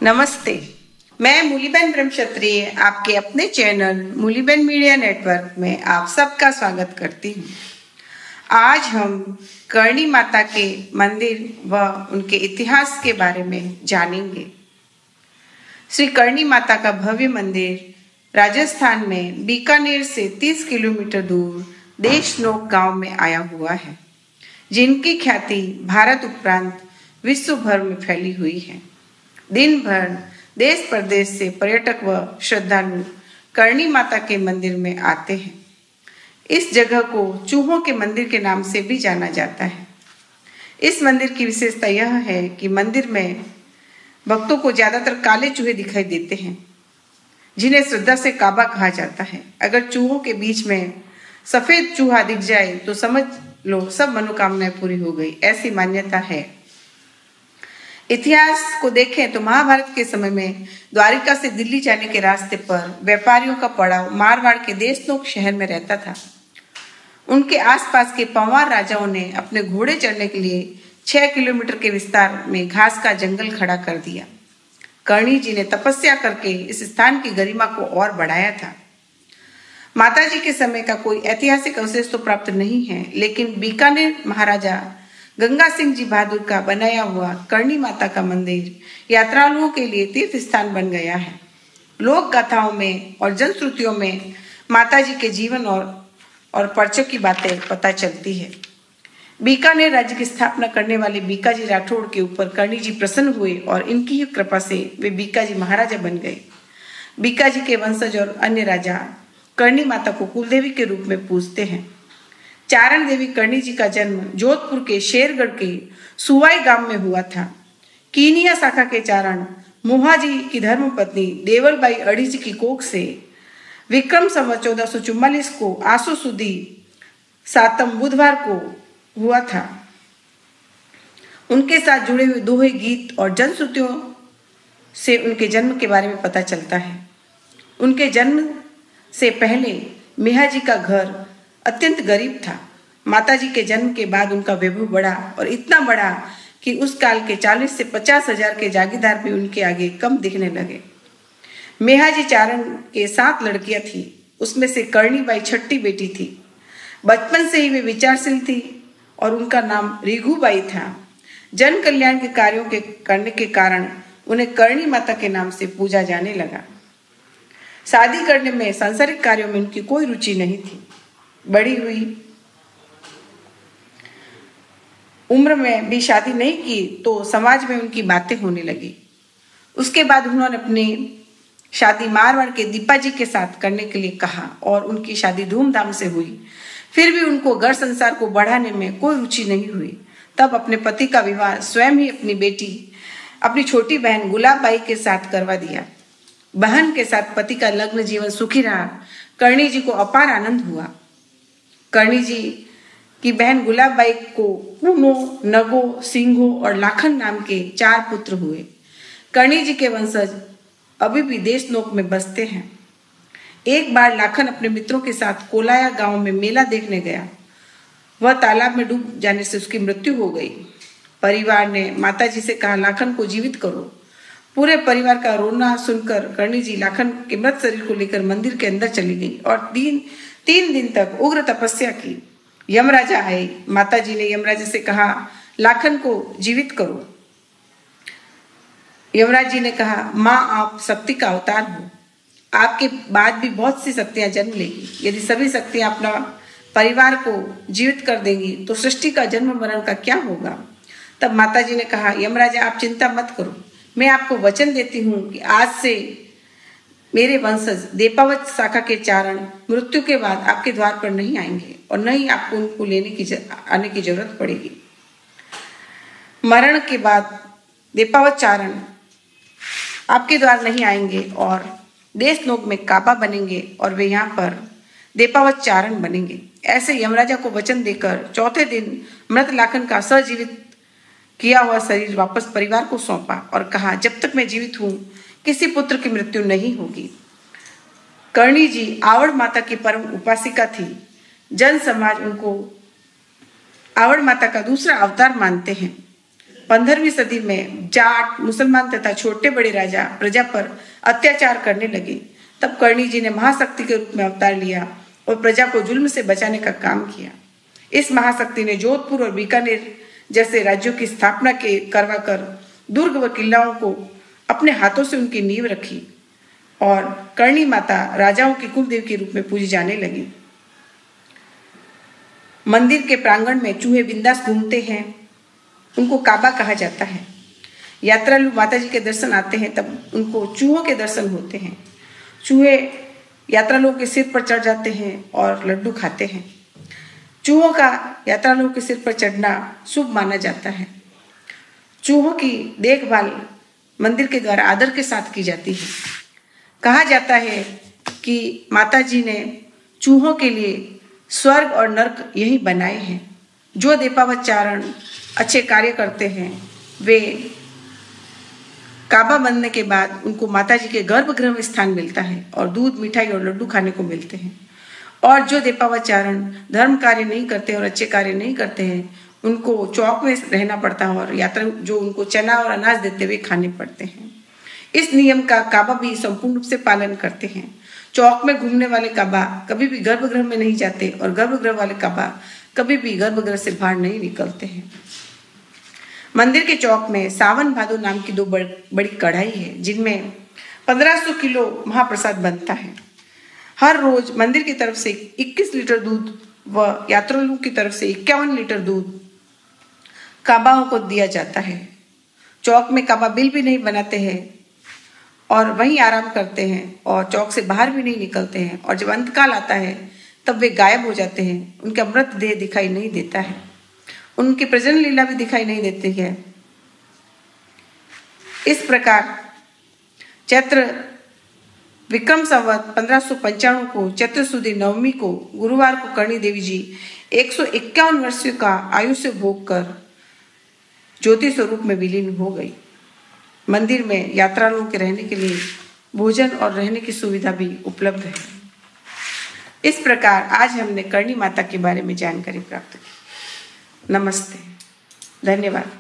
नमस्ते। मैं मूलीबेन ब्रह्मक्षत्रिय आपके अपने चैनल मूलीबेन मीडिया नेटवर्क में आप सबका स्वागत करती हूँ। आज हम करणी माता के मंदिर व उनके इतिहास के बारे में जानेंगे। श्री करणी माता का भव्य मंदिर राजस्थान में बीकानेर से 30 किलोमीटर दूर देशनोक गांव में आया हुआ है, जिनकी ख्याति भारत उपरांत विश्व भर में फैली हुई है। दिन भर देश प्रदेश से पर्यटक व श्रद्धालु करणी माता के मंदिर में आते हैं। इस जगह को चूहों के मंदिर के नाम से भी जाना जाता है। इस मंदिर की विशेषता यह है कि मंदिर में भक्तों को ज्यादातर काले चूहे दिखाई देते हैं, जिन्हें श्रद्धा से काबा कहा जाता है। अगर चूहों के बीच में सफेद चूहा दिख जाए तो समझ लो सब मनोकामनाएं पूरी हो गई, ऐसी मान्यता है। इतिहास को देखें तो महाभारत के समय में द्वारिका से दिल्ली जाने के रास्ते पर व्यापारियों का पड़ाव मारवाड़ के देशनोक शहर में रहता था। उनके आसपास के पंवार राजाओं ने अपने घोड़े चढ़ने के लिए 6 किलोमीटर के विस्तार में घास का जंगल खड़ा कर दिया। करणी जी ने तपस्या करके इस स्थान की गरिमा को और बढ़ाया था। माता जी के समय का कोई ऐतिहासिक अवशेष तो प्राप्त नहीं है, लेकिन बीकानेर महाराजा गंगा सिंह जी बहादुर का बनाया हुआ करणी माता का मंदिर यात्रालुओं के लिए तीर्थ स्थान बन गया है। लोक गाथाओं में और जनश्रुतियों में माता जी के जीवन और पर्चों की बातें पता चलती है। बीकानेर राज्य की स्थापना करने वाले बीकाजी राठौड़ के ऊपर करणी जी प्रसन्न हुए और इनकी ही कृपा से वे बीकाजी महाराजा बन गए। बीकाजी के वंशज और अन्य राजा करणी माता को कुलदेवी के रूप में पूजते हैं। चारण देवी करणी जी का जन्म जोधपुर के शेरगढ़ के सुवाई गांव में हुआ था। कीनिया शाखा के चारण मोहाजी की धर्मपत्नी देवलबाई अड़ीज की कोख से विक्रम संवत 1444 को आसो सुदी 7 बुधवार को हुआ था। उनके साथ जुड़े हुए दोहे गीत और जनश्रुतियों से उनके जन्म के बारे में पता चलता है। उनके जन्म से पहले मेहा जी का घर अत्यंत गरीब था। माता जी के जन्म के बाद उनका वैभव बढ़ा और इतना बढ़ा कि उस काल के 40 से 50 हजार के जागीरदार भी उनके आगे कम दिखने लगे। मेहा जी चारण के 7 लड़कियां थी, उसमें से करणी बाई छठी बेटी थी। बचपन से ही वे विचारशील थी और उनका नाम रीघुबाई था। जन कल्याण के कार्यों के करने के कारण उन्हें करणी माता के नाम से पूजा जाने लगा। शादी करने में सांसारिक कार्यों में उनकी कोई रुचि नहीं थी। बड़ी हुई उम्र में भी शादी नहीं की तो समाज में उनकी बातें होने लगी। उसके बाद उन्होंने अपनी शादी मारवाड़ के दीपा जी के साथ करने के लिए कहा और उनकी शादी धूमधाम से हुई। फिर भी उनको घर संसार को बढ़ाने में कोई रुचि नहीं हुई। तब अपने पति का विवाह स्वयं ही अपनी छोटी बहन गुलाबबाई के साथ करवा दिया। बहन के साथ पति का लग्न जीवन सुखी रहा। करणी जी को अपार आनंद हुआ। करणी जी की बहन गुलाबबाई को पूनो, नगो, सिंघो और लाखन नाम के 4 पुत्र हुए। करणी जी के वंशज अभी भी देशनोक में बसते हैं। एक बार लाखन अपने मित्रों के साथ कोलाया गांव में मेला देखने गया। वह तालाब में डूब जाने से उसकी मृत्यु हो गई। परिवार ने माता जी से कहा, लाखन को जीवित करो। पूरे परिवार का रोना सुनकर करणी जी लाखन के मृत शरीर को लेकर मंदिर के अंदर चली गई और 3 दिन तक उग्र तपस्या की। यमराजा आए। माता जी ने यमराजा से कहा, लाखन को जीवित करो। यमराज जी ने कहा, माँ आप शक्ति का अवतार हो, आपके बाद भी बहुत सी शक्तियां जन्म लेगी। यदि सभी शक्तियां अपना परिवार को जीवित कर देंगी तो सृष्टि का जन्म मरण का क्या होगा। तब माता जी ने कहा, यमराजा आप चिंता मत करो, मैं आपको वचन देती हूँ कि आज से मेरे वंशज देपावत शाखा के चारण मृत्यु के बाद आपके द्वार पर नहीं आएंगे और न ही आपको उनको आने की जरूरत पड़ेगी। मरण के बाद देपावत चारण आपके द्वार नहीं आएंगे और देशनोक में काबा बनेंगे और वे यहाँ पर देपावत चारण बनेंगे। ऐसे यमराजा को वचन देकर 4थे दिन मृत लाखन का सजीवित किया हुआ शरीर वापस परिवार को सौंपा और कहा, जब तक मैं जीवित हूं किसी पुत्र की मृत्यु नहीं होगी। करणी जी आवड़ माता की परम उपासिका थी। जन समाज उनको आवड़ माता का दूसरा अवतार मानते हैं। 15वीं सदी में जाट, मुसलमान तथा छोटे बड़े राजा प्रजा पर अत्याचार करने लगे, तब कर्णी जी ने महाशक्ति के रूप में अवतार लिया और प्रजा को जुल्म से बचाने का काम किया। इस महाशक्ति ने जोधपुर और बीकानेर जैसे राज्यों की स्थापना करवाकर दुर्ग व किल्लाओं को अपने हाथों से उनकी नींव रखी और कर्णी माता राजाओं की कुलदेव के रूप में पूजी जाने लगी। मंदिर के प्रांगण में चूहे बिंदास घूमते हैं, उनको काबा कहा जाता है। यात्रालु माता जी के दर्शन आते हैं तब उनको चूहों के दर्शन होते हैं। चूहे यात्रालुओं के सिर पर चढ़ जाते हैं और लड्डू खाते हैं। चूहों का यात्रालुओं के सिर पर चढ़ना शुभ माना जाता है। चूहों की देखभाल मंदिर के द्वारा आदर के साथ की जाती है। कहा जाता है कि माता जी ने चूहों के लिए स्वर्ग और नर्क यही बनाए हैं। जो दीपावचारण अच्छे कार्य करते हैं वे काबा बनने के बाद उनको माता जी के गर्भगृह में स्थान मिलता है और दूध, मिठाई और लड्डू खाने को मिलते हैं। और जो दीपावचारण धर्म कार्य नहीं करते और अच्छे कार्य नहीं करते हैं उनको चौक में रहना पड़ता है और यात्रा जो उनको चना और अनाज देते हुए खाने पड़ते हैं। इस नियम का काबा भी संपूर्ण रूप से पालन करते हैं। चौक में घूमने वाले काबा कभी भी गर्भगृह में नहीं जाते और गर्भगृह वाले काबा कभी भी गर्भगृह से बाहर नहीं निकलते हैं। मंदिर के चौक में सावन भादो नाम की 2 बड़ी कढ़ाई है जिनमें 1500 किलो महाप्रसाद बनता है। हर रोज मंदिर की तरफ से 21 लीटर दूध व यात्रियों की तरफ से 51 लीटर दूध काबाओं को दिया जाता है। चौक में काबा बिल भी नहीं बनाते हैं और वहीं आराम करते हैं और चौक से बाहर भी नहीं निकलते हैं और जब अंतकाल आता है तब वे गायब हो जाते हैं। उनका मृत देह दिखाई नहीं देता है, उनकी प्रजनन लीला भी दिखाई नहीं देती है। इस प्रकार चैत्र विक्रम संवत 1595 को चैत्र सुदी नवमी को गुरुवार को कर्णी देवी जी 151 वर्षों का आयुष्य भोग कर ज्योति स्वरूप में विलीन हो गई। मंदिर में यात्रालुओं के रहने के लिए भोजन और रहने की सुविधा भी उपलब्ध है। इस प्रकार आज हमने कर्णी माता के बारे में जानकारी प्राप्त की। नमस्ते, धन्यवाद।